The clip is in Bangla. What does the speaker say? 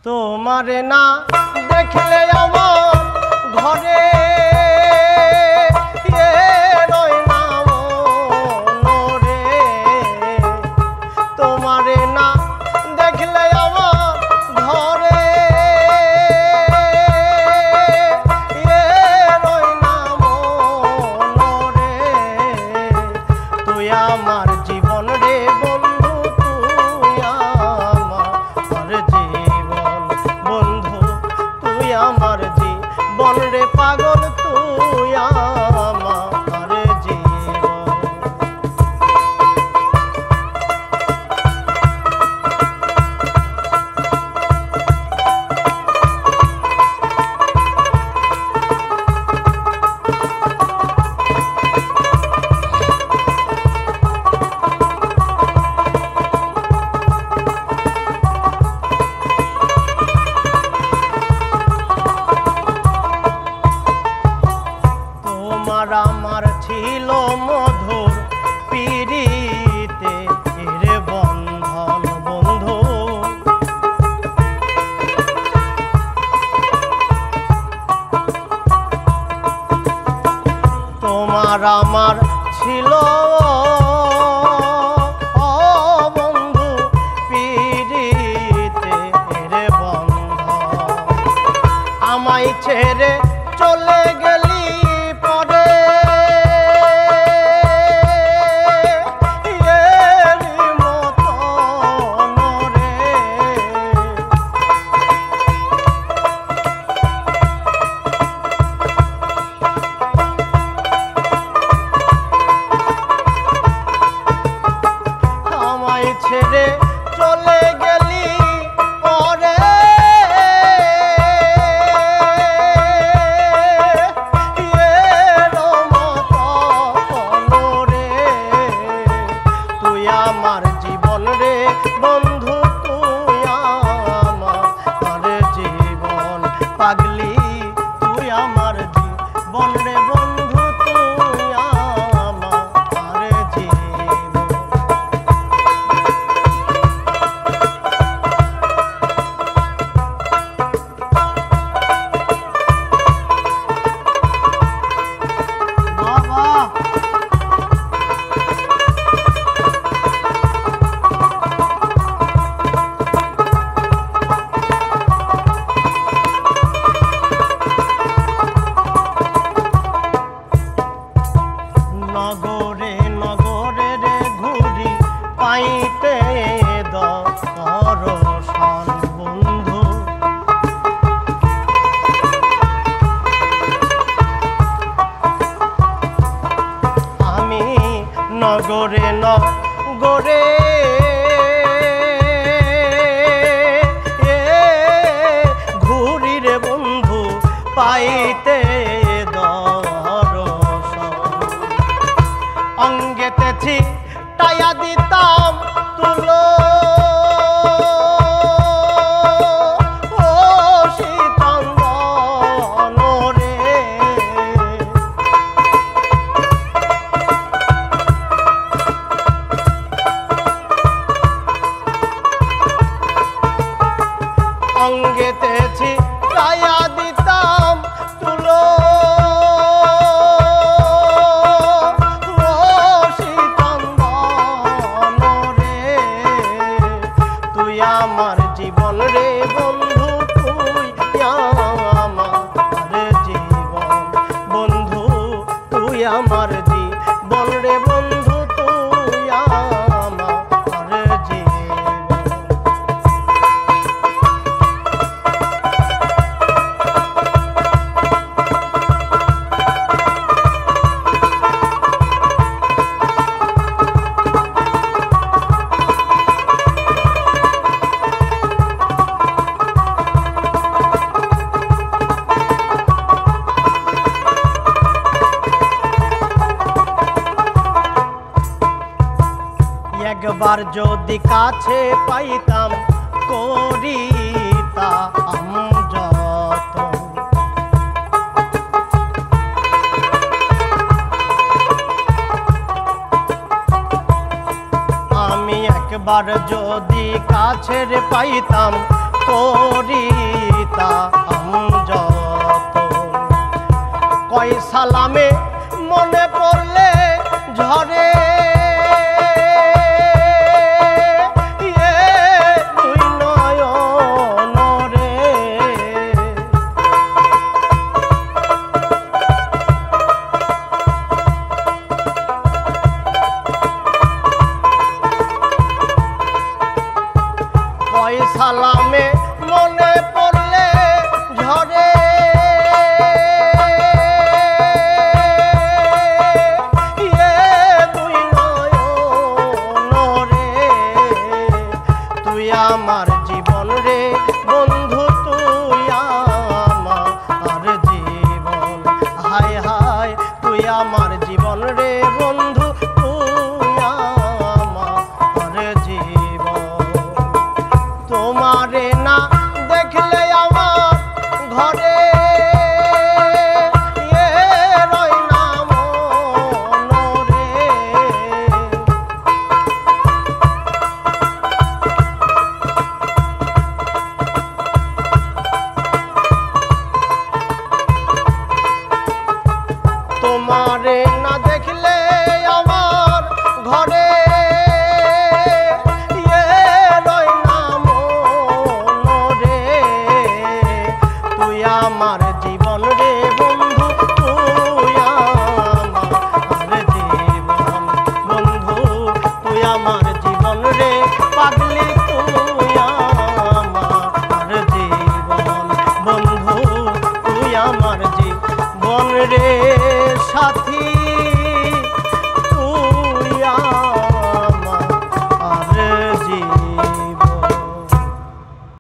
তোমারে না দেখলে আমার ঘরে রয় না মনরে, তোমারে না দেখলে আমার ঘরে রয় না মনরে, তুই আমার জীবন রে বন্ধু, তুই আমার জীবন বন্ধু, তুই আমার জীবন রে পাগল, তুই আমার জীবন। আমার ছিল মধুর পিরিতে রে বন্ধন বন্ধু, তোমার আমার ছিল বন্ধু পিরিতে রে বন্ধন, আমায় ছেড়ে চলে গেলি ছেড়ে চলে গেলি পরে, তুই আমার জীবন রে বন্ধু, তুই আমার জীবন পাগলি, তুই আমার জীবন রে বন্ধু, তুই আমার জীবন। নগরে নগরে রে ঘুরি পাইতে দর্শন বন্ধু, আমি নগরে নগরে ঘুরি রে বন্ধু পাইতে অঙ্গেতেছি টায়া দিতাম তুলো, ও শীতঙ্গন রে, অঙ্গেতেছি টায়া দিতাম তুলো, আমার জীবন রে বন্ধু, তুই আমার জীবন বন্ধু, তুই আমার জীবন রে বন্ধু, তুই আমার জীবন। একবার যদি কাছে পাইতাম করিতাম যত, আমি একবার যদি কাছে পাইতাম করি